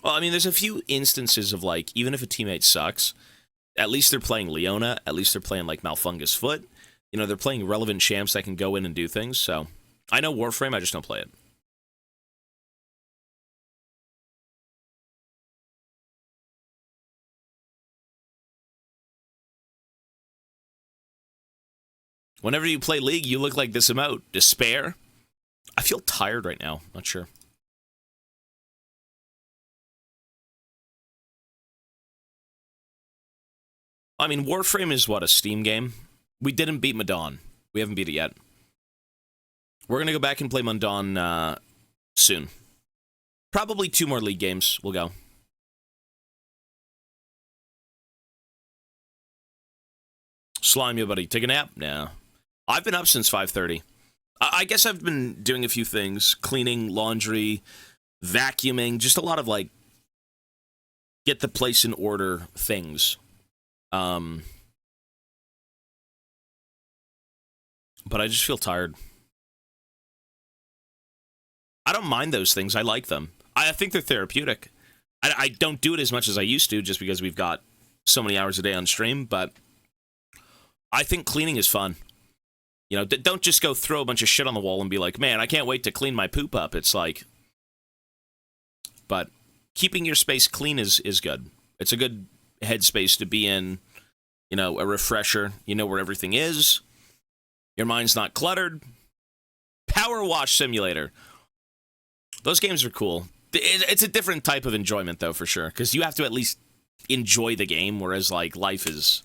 Well, I mean, there's a few instances of, like, even if a teammate sucks, at least they're playing Leona, at least they're playing, like, Malfungus Foot. You know, they're playing relevant champs that can go in and do things, so... I know Warframe, I just don't play it. Whenever you play League, you look like this emote. Despair? I feel tired right now. Not sure. I mean, Warframe is, what, a Steam game? We didn't beat Madon. We haven't beat it yet. We're going to go back and play Madon soon. Probably 2 more League games. We'll go. Slime you, buddy. Take a nap? No. I've been up since 5:30. I guess I've been doing a few things. Cleaning, laundry, vacuuming. Just a lot of, like, get the place in order things. But I just feel tired. I don't mind those things. I like them. I think they're therapeutic. I don't do it as much as I used to just because we've got so many hours a day on stream, but I think cleaning is fun. You know, don't just go throw a bunch of shit on the wall and be like, man, I can't wait to clean my poop up. It's like... But keeping your space clean is good. It's a good headspace to be in, you know, a refresher. You know where everything is. Your mind's not cluttered. Power Wash Simulator. Those games are cool. It's a different type of enjoyment, though, for sure. Because you have to at least enjoy the game, whereas, like, life is...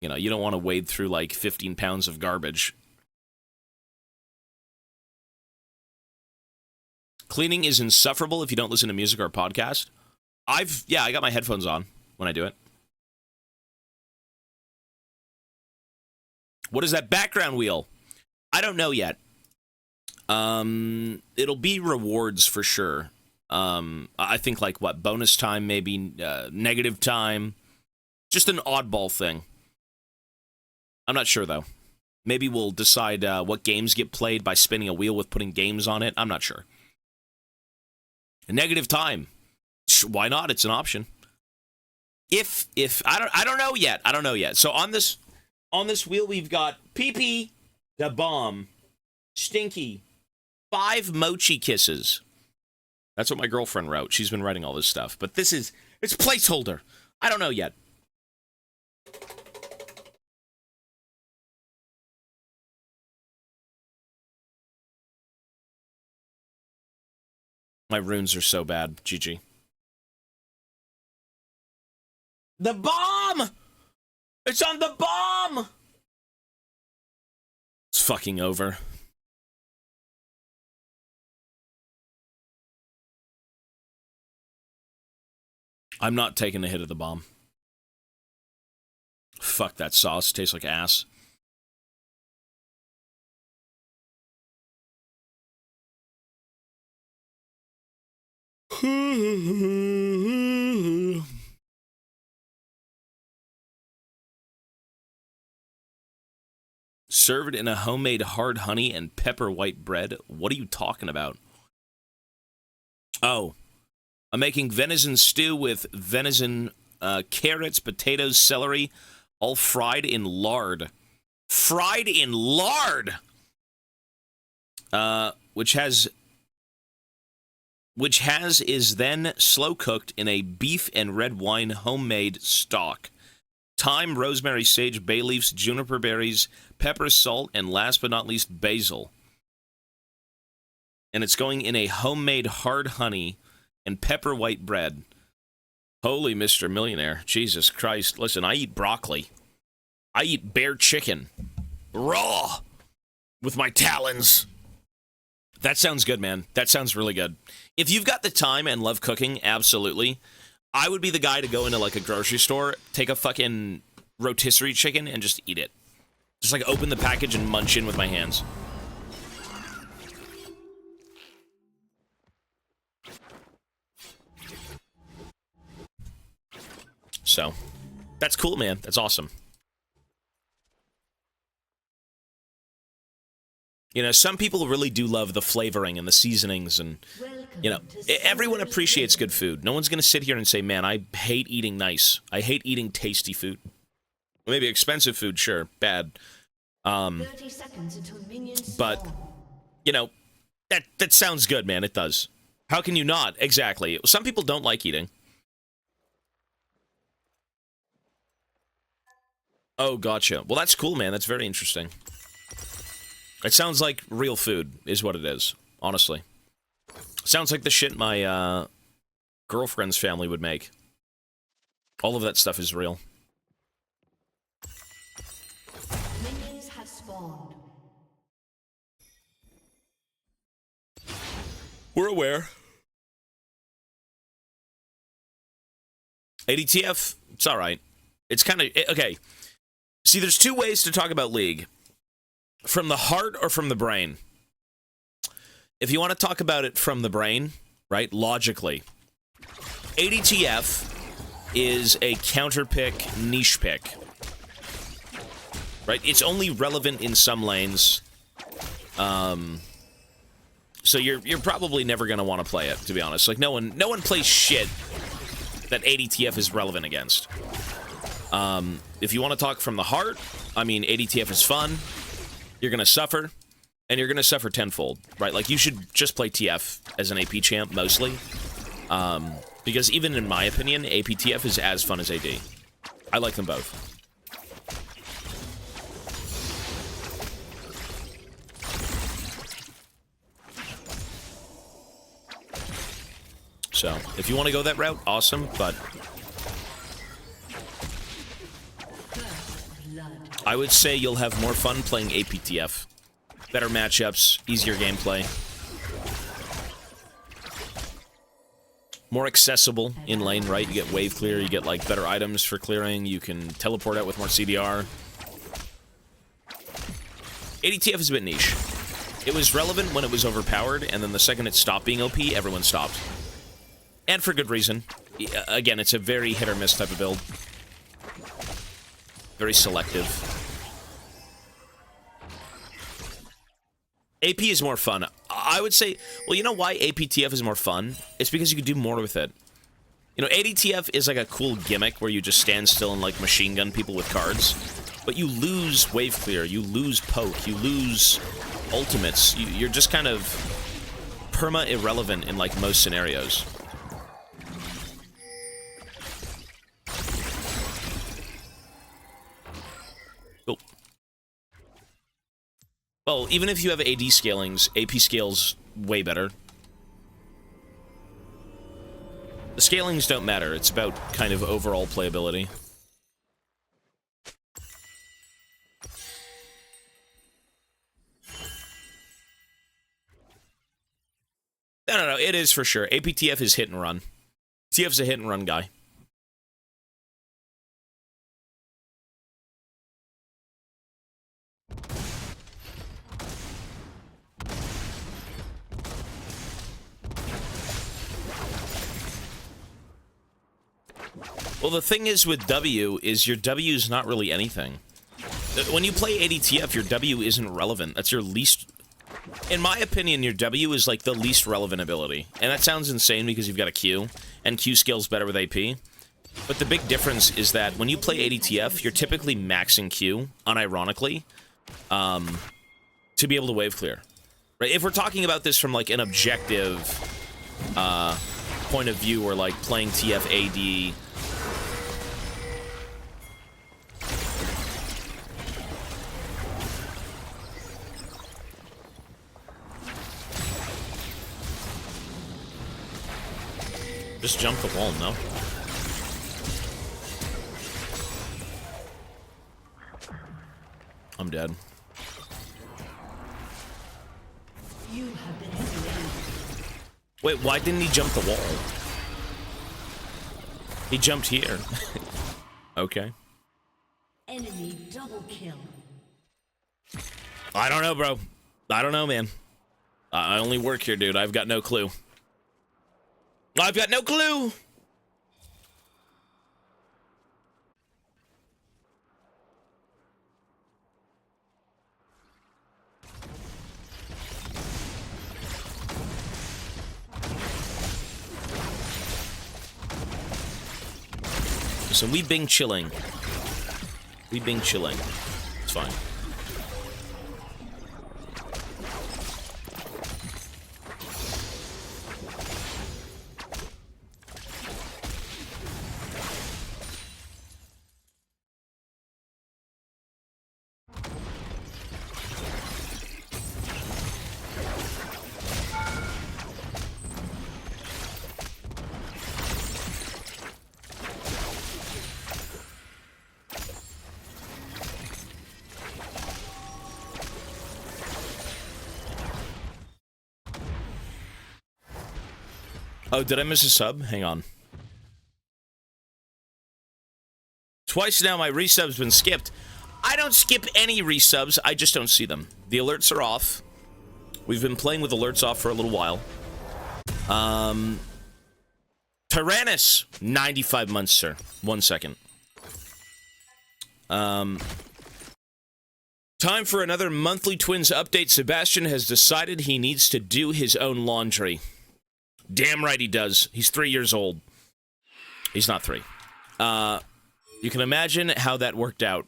You know, you don't want to wade through, like, 15 pounds of garbage. Cleaning is insufferable if you don't listen to music or a podcast. I got my headphones on when I do it. What is that background wheel? I don't know yet. It'll be rewards for sure. I think, like, what, bonus time, maybe negative time. Just an oddball thing. I'm not sure, though. Maybe we'll decide what games get played by spinning a wheel with putting games on it. I'm not sure. A negative time. Why not? It's an option. If I don't know yet. I don't know yet. So on this wheel, we've got PP, the bomb, Stinky, 5 Mochi kisses. That's what my girlfriend wrote. She's been writing all this stuff. But it's placeholder. I don't know yet. My runes are so bad. GG. The bomb! It's on the bomb! It's fucking over. I'm not taking a hit of the bomb. Fuck that sauce. Tastes like ass. Served in a homemade hard honey and pepper white bread. What are you talking about? Oh, I'm making venison stew with venison, carrots, potatoes, celery, all fried in lard. Fried in lard! Which is then slow cooked in a beef and red wine homemade stock. Thyme, rosemary, sage, bay leaves, juniper berries, pepper, salt, and last but not least, basil. And it's going in a homemade hard honey and pepper white bread. Holy Mr. Millionaire. Jesus Christ. Listen, I eat broccoli. I eat bear chicken. Raw. With my talons. That sounds good, man. That sounds really good. If you've got the time and love cooking, absolutely. I would be the guy to go into, like, a grocery store, take a fucking rotisserie chicken, and just eat it. Just, like, open the package and munch in with my hands. So, that's cool, man. That's awesome. You know, some people really do love the flavoring and the seasonings and You know, everyone appreciates good food. No one's going to sit here and say, man, I hate eating nice. I hate eating tasty food. Maybe expensive food, sure, bad. 30 seconds until minions But, spawn. you know, that sounds good, man. It does. How can you not? Exactly. Some people don't like eating. Oh, gotcha. Well, that's cool, man. That's very interesting. It sounds like real food is what it is, honestly. Sounds like the shit my girlfriend's family would make. All of that stuff is real. Minions have spawned. We're aware. ADTF, it's alright. It's kind of... Okay. See, there's two ways to talk about League. From the heart or from the brain. If you want to talk about it from the brain, right, logically, ADTF is a counter pick, niche pick. Right? It's only relevant in some lanes. So you're probably never going to want to play it, to be honest. Like, no one plays shit that ADTF is relevant against. If you want to talk from the heart, I mean, ADTF is fun. You're going to suffer, and you're going to suffer tenfold, right? Like, you should just play TF as an AP champ, mostly. Because even in my opinion, APTF is as fun as AD. I like them both. So, if you want to go that route, awesome, but... I would say you'll have more fun playing APTF. Better matchups, easier gameplay. More accessible in lane, right? You get wave clear, you get, like, better items for clearing, you can teleport out with more CDR. ADTF is a bit niche. It was relevant when it was overpowered, and then the second it stopped being OP, everyone stopped. And for good reason. Again, it's a very hit-or-miss type of build. Very selective. AP is more fun. I would say, well, you know why APTF is more fun? It's because you can do more with it. You know, ADTF is like a cool gimmick where you just stand still and, like, machine gun people with cards. But you lose wave clear, you lose poke, you lose ultimates. You're just kind of perma-irrelevant in, like, most scenarios. Well, even if you have AD scalings, AP scales way better. The scalings don't matter. It's about kind of overall playability. No. It is for sure. APTF is hit and run. TF's a hit and run guy. Well, the thing is with W is your W is not really anything. When you play ADTF, your W isn't relevant. That's your least... In my opinion, your W is like the least relevant ability. And that sounds insane because you've got a Q, and Q scales better with AP. But the big difference is that when you play ADTF, you're typically maxing Q, unironically, to be able to wave clear. Right? If we're talking about this from like an objective point of view, or like playing TF AD... Just jump the wall, no? I'm dead. You have been slain. Wait, why didn't he jump the wall? He jumped here. Okay. Enemy double kill. I don't know, bro. I don't know, man. I only work here, dude. I've got no clue. I've got no clue! Listen, we bing chilling. We bing chilling. It's fine. Oh, did I miss a sub? Hang on. Twice now my resub's been skipped. I don't skip any resubs, I just don't see them. The alerts are off. We've been playing with alerts off for a little while. Tyrannus, 95 months, sir. 1 second. Time for another monthly Twins update. Sebastian has decided he needs to do his own laundry. Damn right he does. He's 3 years old. He's not 3. You can imagine how that worked out.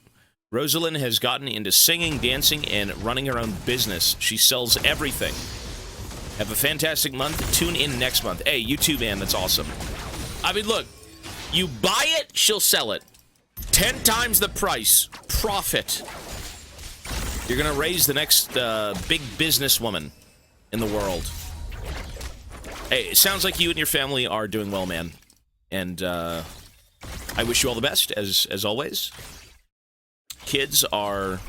Rosalind has gotten into singing, dancing, and running her own business. She sells everything. Have a fantastic month. Tune in next month. Hey, you too, man. That's awesome. I mean, look. You buy it, she'll sell it. 10 times the price. Profit. You're gonna raise the next big businesswoman in the world. Hey, it sounds like you and your family are doing well, man. And, I wish you all the best, as always. Kids are,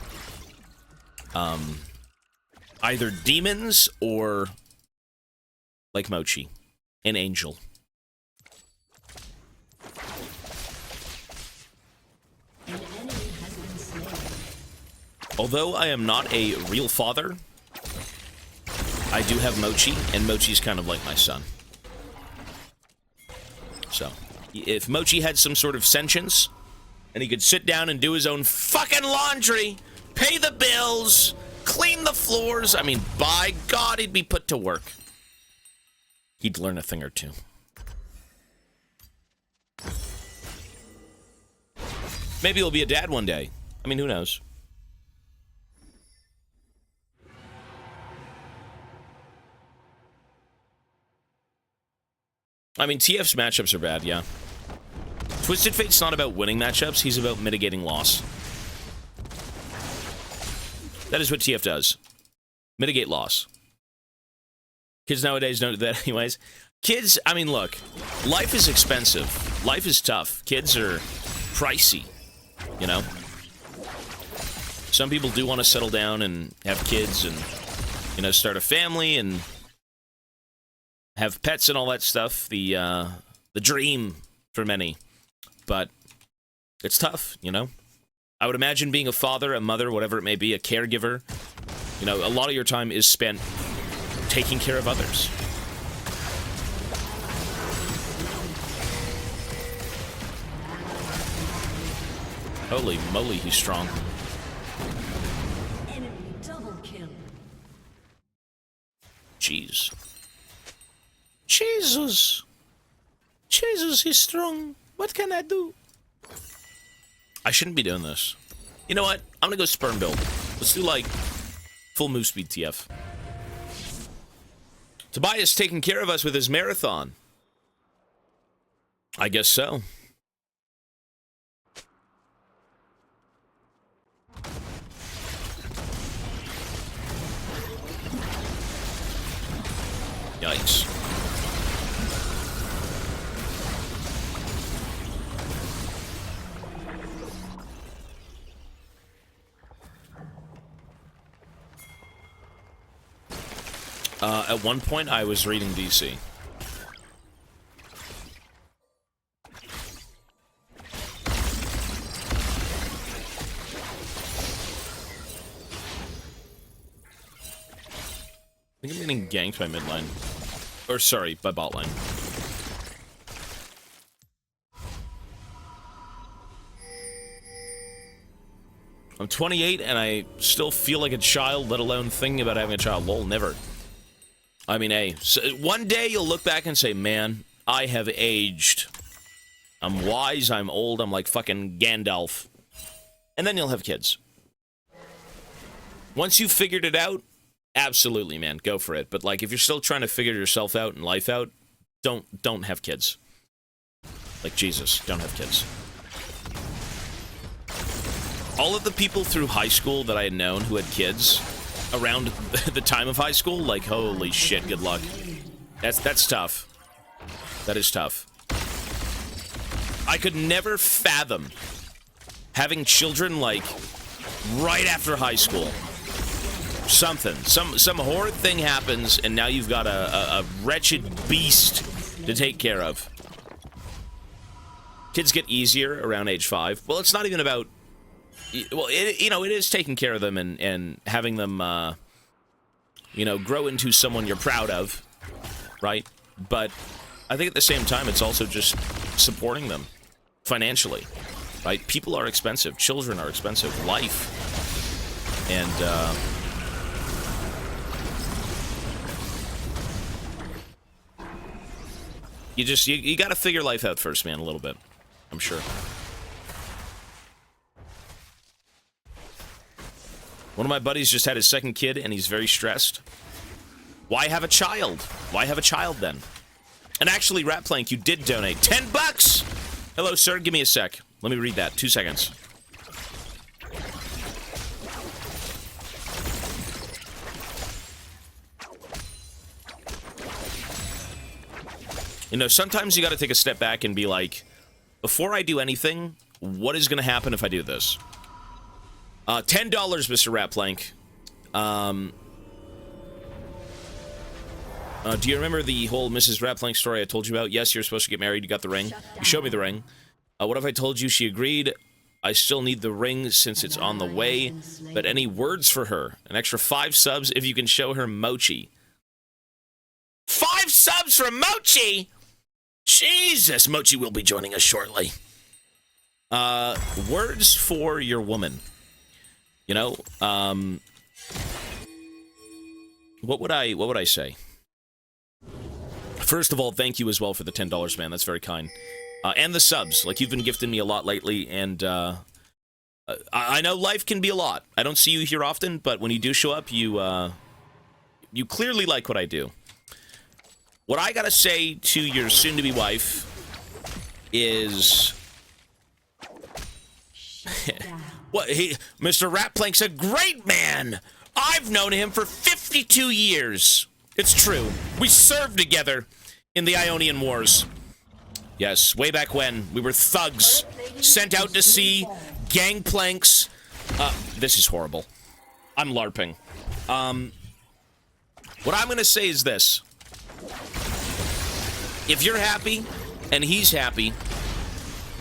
either demons or, like Mochi, an angel. An enemy has been slain. Although I am not a real father, I do have Mochi, and Mochi's kind of like my son. So, if Mochi had some sort of sentience, and he could sit down and do his own fucking laundry, pay the bills, clean the floors, I mean, by God, he'd be put to work. He'd learn a thing or two. Maybe he'll be a dad one day. I mean, who knows? I mean, TF's matchups are bad, yeah. Twisted Fate's not about winning matchups, he's about mitigating loss. That is what TF does. Mitigate loss. Kids nowadays don't do that anyways. Kids, I mean, look. Life is expensive. Life is tough. Kids are pricey, you know? Some people do want to settle down and have kids and, you know, start a family and have pets and all that stuff. The dream for many. But it's tough, you know? I would imagine being a father, a mother, whatever it may be, a caregiver, you know, a lot of your time is spent taking care of others. Holy moly, he's strong. Enemy double kill. Jeez. Jesus. Jesus, he's strong. What can I do? I shouldn't be doing this. You know what? I'm gonna go sperm build. Let's do, like, full move speed TF. Tobias taking care of us with his marathon. I guess so. Yikes. At one point, I was reading DC. I think I'm getting ganked by mid lane. Or, sorry, by bot lane. I'm 28 and I still feel like a child, let alone thinking about having a child. Lol, never. I mean, hey, so one day you'll look back and say, man, I have aged. I'm wise, I'm old, I'm like fucking Gandalf. And then you'll have kids. Once you've figured it out, absolutely, man, go for it. But like, if you're still trying to figure yourself out and life out, don't have kids. Like, Jesus, don't have kids. All of the people through high school that I had known who had kids around the time of high school, like, holy shit, good luck. That's tough. That is tough. I could never fathom having children, like, right after high school. Something. Some horrid thing happens, and now you've got a wretched beast to take care of. Kids get easier around age 5. Well, it's not even about... Well, it is taking care of them and having them, grow into someone you're proud of, right? But I think at the same time, it's also just supporting them financially, right? People are expensive. Children are expensive. Life. And, you gotta figure life out first, man, a little bit. I'm sure. One of my buddies just had his second kid, and he's very stressed. Why have a child? Why have a child, then? And actually, GANGPLANK, you did donate $10! Hello, sir. Give me a sec. Let me read that. 2 seconds. You know, sometimes you gotta take a step back and be like, before I do anything, what is gonna happen if I do this? $10, Mr. GANGPLANK. Do you remember the whole Mrs. GANGPLANK story I told you about? Yes, you're supposed to get married, you got the ring. You showed me the ring. What if I told you she agreed? I still need the ring since it's on the way. But any words for her? An extra 5 subs if you can show her Mochi. 5 subs for Mochi? Jesus, Mochi will be joining us shortly. Words for your woman. You know, what would I say? First of all, thank you as well for the $10, man. That's very kind. And the subs. Like, you've been gifting me a lot lately, and I know life can be a lot. I don't see you here often, but when you do show up, you clearly like what I do. What I gotta say to your soon-to-be wife is... What? Mr. GANGPLANK's a great man! I've known him for 52 years! It's true. We served together in the Ionian Wars. Yes, way back when. We were thugs. Sent out to sea. GANGPLANKs. This is horrible. I'm LARPing. What I'm gonna say is this. If you're happy, and he's happy,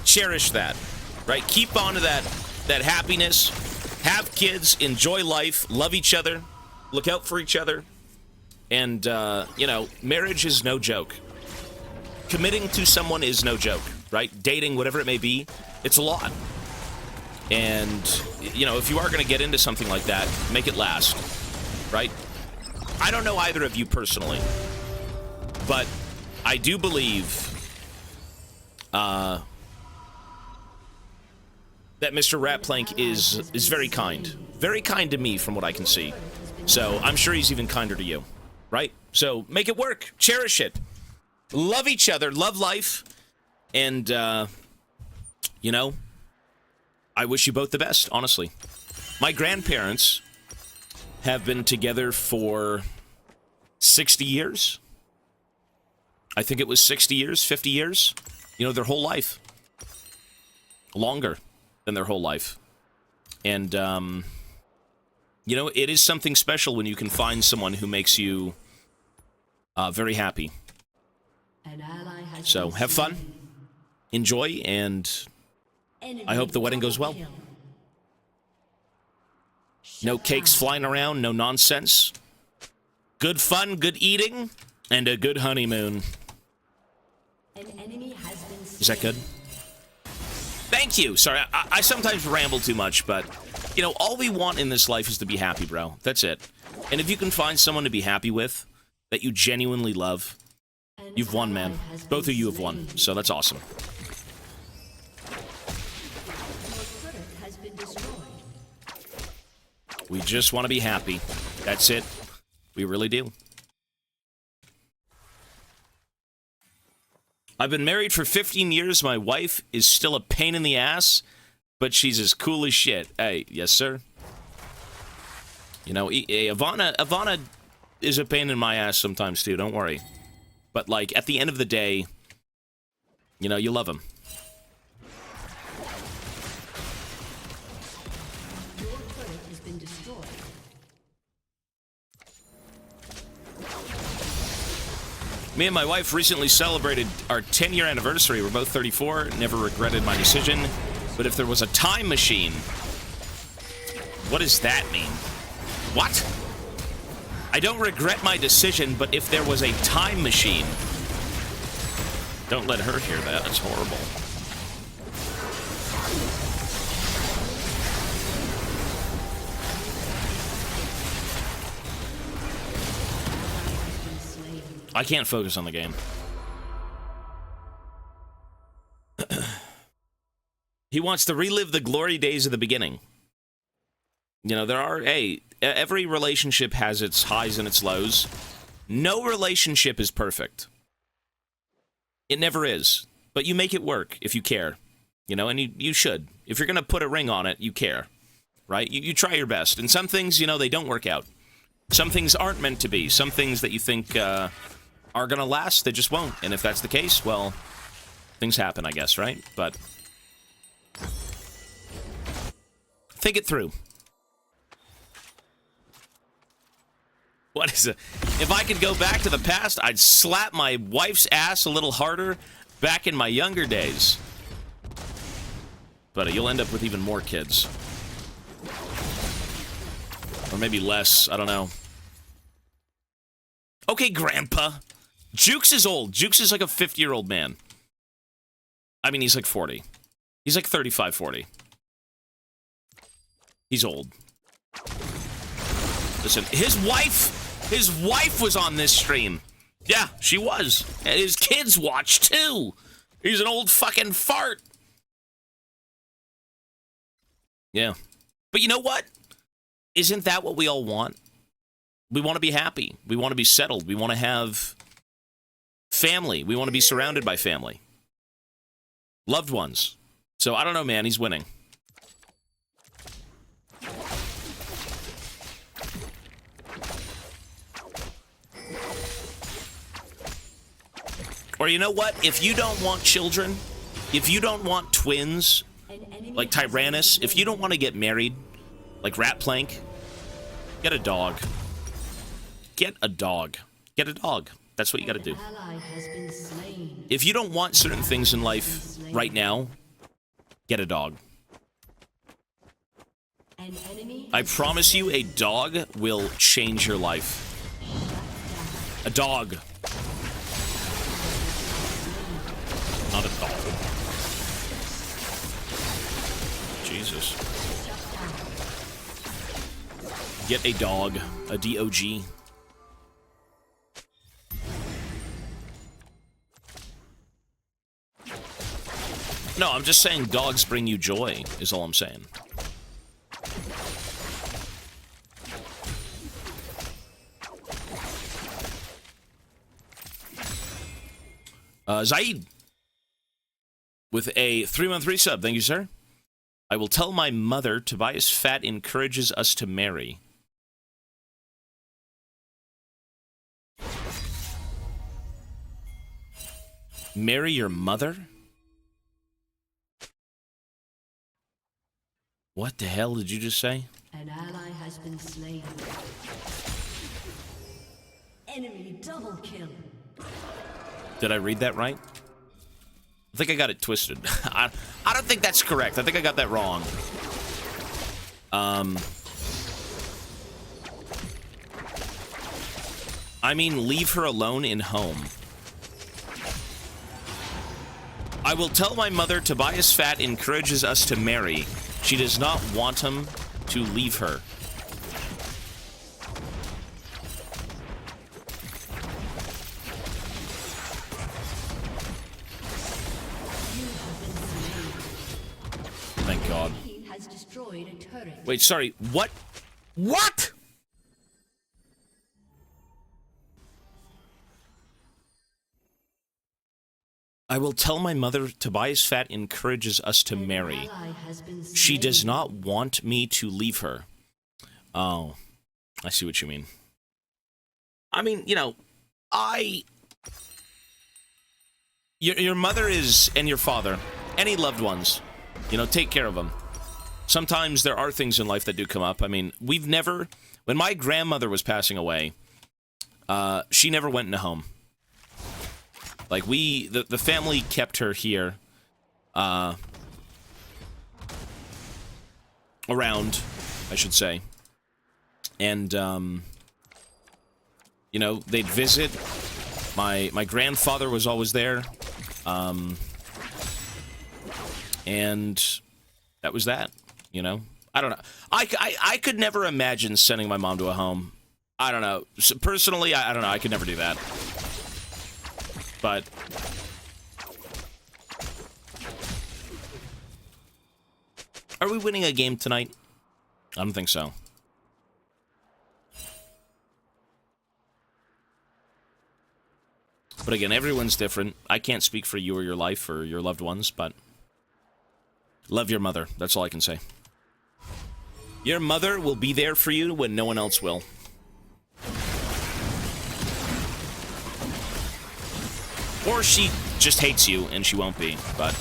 cherish that. Right? Keep on to that happiness. Have kids. Enjoy life. Love each other. Look out for each other. And, you know, marriage is no joke. Committing to someone is no joke, right? Dating, whatever it may be, it's a lot. And, you know, if you are going to get into something like that, make it last, right? I don't know either of you personally, but I do believe that Mr. GANGPLANK is very kind. Very kind to me from what I can see. So I'm sure he's even kinder to you, right? So make it work. Cherish it. Love each other. Love life. And, you know, I wish you both the best, honestly. My grandparents have been together for 60 years. I think it was 60 years, 50 years. You know, their whole life. Longer than their whole life. And, you know, it is something special when you can find someone who makes you very happy. So, have fun, enjoy, and I hope the wedding goes well. No cakes flying around, no nonsense. Good fun, good eating, and a good honeymoon. Is that good? Thank you. Sorry, I sometimes ramble too much, but, you know, all we want in this life is to be happy, bro. That's it. And if you can find someone to be happy with, that you genuinely love, you've won, man. Both of you have won, so that's awesome. We just want to be happy. That's it. We really do. I've been married for 15 years. My wife is still a pain in the ass, but she's as cool as shit. Hey, yes, sir. You know, Ivana is a pain in my ass sometimes, too. Don't worry. But, like, at the end of the day, you know, you love him. Your turret has been destroyed. Me and my wife recently celebrated our 10-year anniversary. We're both 34, never regretted my decision. But if there was a time machine, what does that mean? What? I don't regret my decision, but if there was a time machine... Don't let her hear that. That's horrible. I can't focus on the game. He wants to relive the glory days of the beginning. You know, there are, hey, every relationship has its highs and its lows. No relationship is perfect. It never is. But you make it work if you care. You know, and you should. If you're going to put a ring on it, you care. Right? You try your best. And some things, you know, they don't work out. Some things aren't meant to be. Some things that you think are going to last, they just won't. And if that's the case, well, things happen, I guess, right? But think it through. What is it? If I could go back to the past, I'd slap my wife's ass a little harder back in my younger days. But you'll end up with even more kids. Or maybe less, I don't know. Okay, Grandpa. Jukes is old. Jukes is like a 50-year-old man. I mean, he's like 40. He's like 35, 40. He's old. Listen, his wife was on this stream. Yeah, she was. And his kids watched, too. He's an old fucking fart. Yeah. But you know what? Isn't that what we all want? We want to be happy. We want to be settled. We want to have family. We want to be surrounded by family. Loved ones. So, I don't know, man. He's winning. Or you know what? If you don't want children, if you don't want twins, like Tyrannus, if you don't want to get married, like GANGPLANK, get a dog. Get a dog. Get a dog. That's what you gotta do. If you don't want certain things in life right now, get a dog. I promise you, a dog will change your life. A dog. Not a dog. Jesus. Get a dog. A D-O-G. No, I'm just saying dogs bring you joy, is all I'm saying. Zaid. With a 3-month resub. Thank you, sir. I will tell my mother Tobias Fate encourages us to marry. Marry your mother? What the hell did you just say? An ally has been slain. Enemy double kill. Did I read that right? I think I got it twisted. I don't think that's correct. I think I got that wrong. I mean, leave her alone in home. I will tell my mother Tobias Fate encourages us to marry. She does not want him to leave her. Thank God. He has destroyed a turret. Wait, sorry, what? What? I will tell my mother Tobias Fate encourages us to marry. She does not want me to leave her. Oh, I see what you mean. I mean, you know, Your mother is, and your father, any loved ones, you know, take care of them. Sometimes there are things in life that do come up. I mean, we've never, when my grandmother was passing away, she never went in a home. Like, the family kept her here, around, I should say. And, you know, they'd visit. My grandfather was always there. And that was that, you know? I don't know. I could never imagine sending my mom to a home. I don't know. So personally, I don't know. I could never do that. But are we winning a game tonight? I don't think so. But again, everyone's different. I can't speak for you or your life or your loved ones, but love your mother. That's all I can say. Your mother will be there for you when no one else will. Or she just hates you and she won't be, but...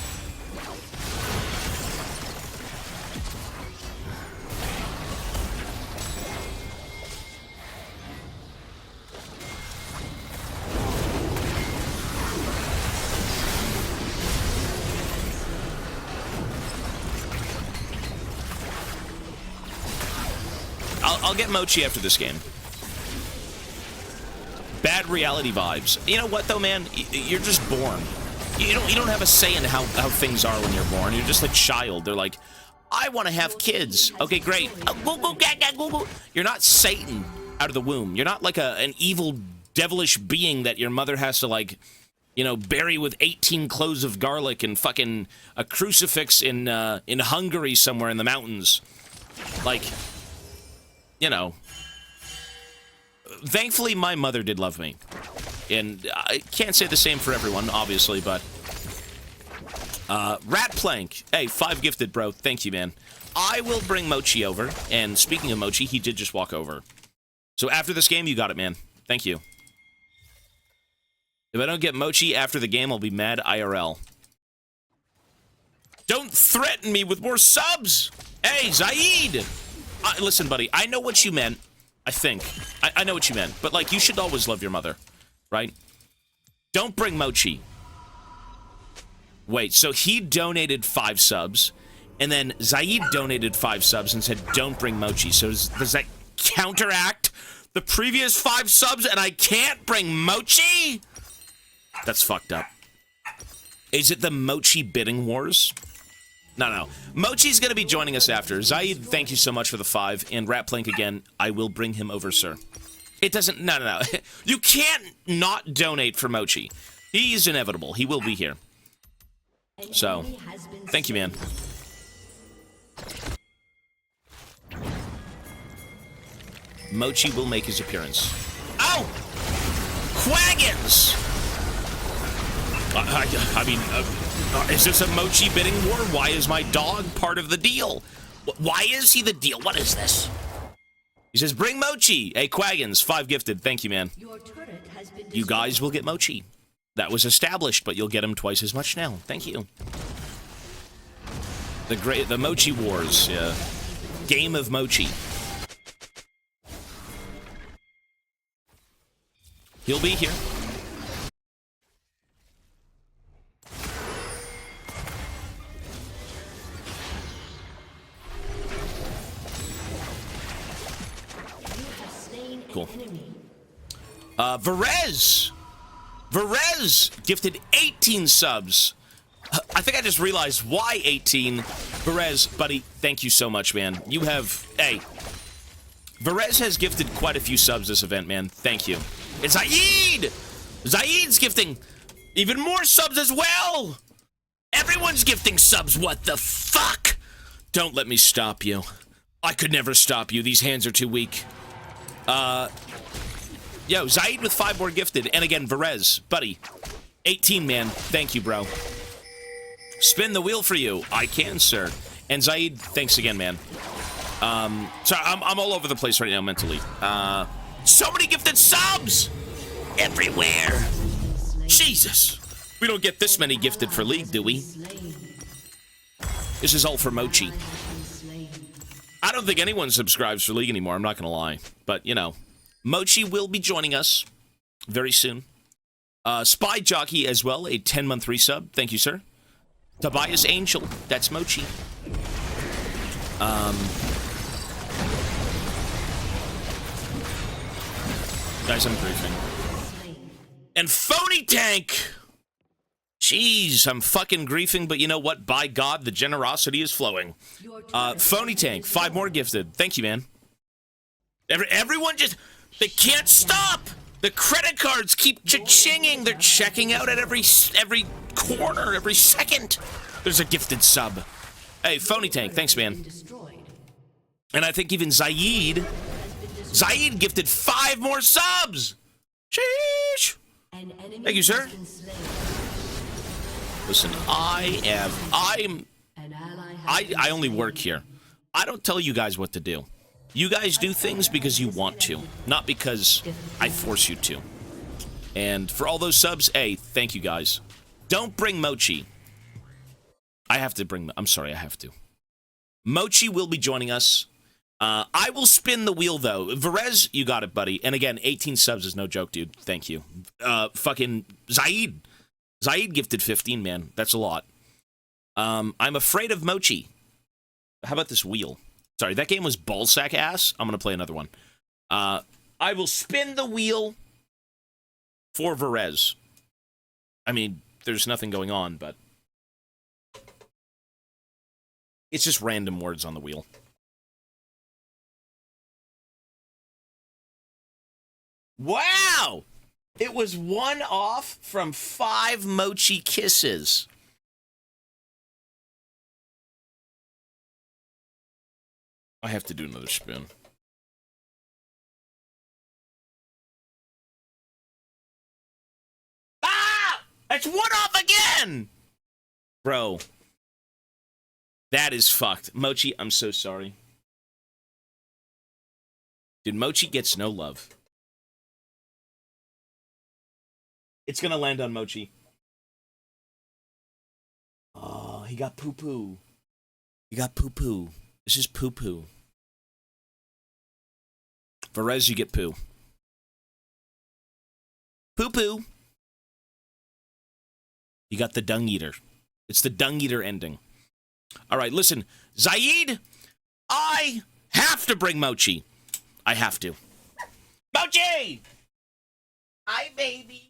I'll get Mochi after this game. Bad reality vibes. You know what, though, man? You're just born. You don't have a say in how things are when you're born. You're just a child. They're like, I want to have kids. Okay, great. You're not Satan out of the womb. You're not like an evil, devilish being that your mother has to, like, you know, bury with 18 cloves of garlic and fucking a crucifix in Hungary somewhere in the mountains. Like... You know, thankfully my mother did love me. And I can't say the same for everyone, obviously, but... GANGPLANK. Hey, 5 gifted, bro. Thank you, man. I will bring Mochi over. And speaking of Mochi, he did just walk over. So after this game, you got it, man. Thank you. If I don't get Mochi after the game, I'll be mad IRL. Don't threaten me with more subs! Hey, Zaid! Listen, buddy, I know what you meant. I think. I know what you meant. But, like, you should always love your mother. Right? Don't bring Mochi. Wait, so he donated 5 subs, and then Zaid donated 5 subs and said, don't bring Mochi. So does that counteract the previous 5 subs, and I can't bring Mochi? That's fucked up. Is it the Mochi bidding wars? No. Mochi's gonna be joining us after. Zaid, thank you so much for the 5. And GANGPLANK again, I will bring him over, sir. It doesn't... No. You can't not donate for Mochi. He's inevitable. He will be here. So, thank you, man. Mochi will make his appearance. Oh! Quaggins! I mean... is this a Mochi bidding war? Why is my dog part of the deal? Why is he the deal? What is this? He says, bring Mochi. Hey, Quaggins, 5 gifted. Thank you, man. You guys will get Mochi. That was established, but you'll get him twice as much now. Thank you. The Mochi Wars. Game of Mochi. He'll be here. Cool. Varez gifted 18 subs. I think I just realized why 18. Varez, buddy, thank you so much, man. You have... Hey. Varez has gifted quite a few subs this event, man. Thank you. It's Zaid! Zaid's gifting even more subs as well! Everyone's gifting subs, what the fuck? Don't let me stop you. I could never stop you. These hands are too weak. Yo, Zaid with 5 more gifted. And again, Varez, buddy. 18, man. Thank you, bro. Spin the wheel for you. I can, sir. And Zaid, thanks again, man. Sorry, I'm all over the place right now mentally. So many gifted subs! Everywhere. Jesus. We don't get this many gifted for League, do we? This is all for Mochi. I don't think anyone subscribes for League anymore, I'm not gonna lie. But, you know, Mochi will be joining us very soon. Spy Jockey as well, a 10-month resub. Thank you, sir. Tobias Angel, that's Mochi. Guys, I'm briefing. And Phony Tank! Jeez, I'm fucking griefing, but you know what? By God, the generosity is flowing. Phony Tank, 5 more gifted. Thank you, man. Everyone just... They can't stop! The credit cards keep cha-chinging. They're checking out at every corner, every second. There's a gifted sub. Hey, Phony Tank, thanks, man. And I think even Zaid gifted 5 more subs! Sheesh! Thank you, sir. Listen, I only work here. I don't tell you guys what to do. You guys do things because you want to, not because I force you to. And for all those subs, hey, thank you guys. Don't bring Mochi. I'm sorry, I have to. Mochi will be joining us. I will spin the wheel, though. Varez, you got it, buddy. And again, 18 subs is no joke, dude. Thank you. Fucking Zaid. Zaid gifted 15, man. That's a lot. I'm afraid of Mochi. How about this wheel? Sorry, that game was ballsack ass. I'm going to play another one. I will spin the wheel for Varez. I mean, there's nothing going on, but... It's just random words on the wheel. Wow! It was 1 off from 5 Mochi kisses. I have to do another spin. Ah! That's 1 off again! Bro. That is fucked. Mochi, I'm so sorry. Dude, Mochi gets no love. It's gonna land on Mochi. Oh, he got poo-poo. He got poo-poo. This is poo-poo. Varez, you get poo. Poo-poo. You got the dung eater. It's the dung eater ending. All right, listen. Zaid, I have to bring Mochi. I have to. Mochi! Hi, baby.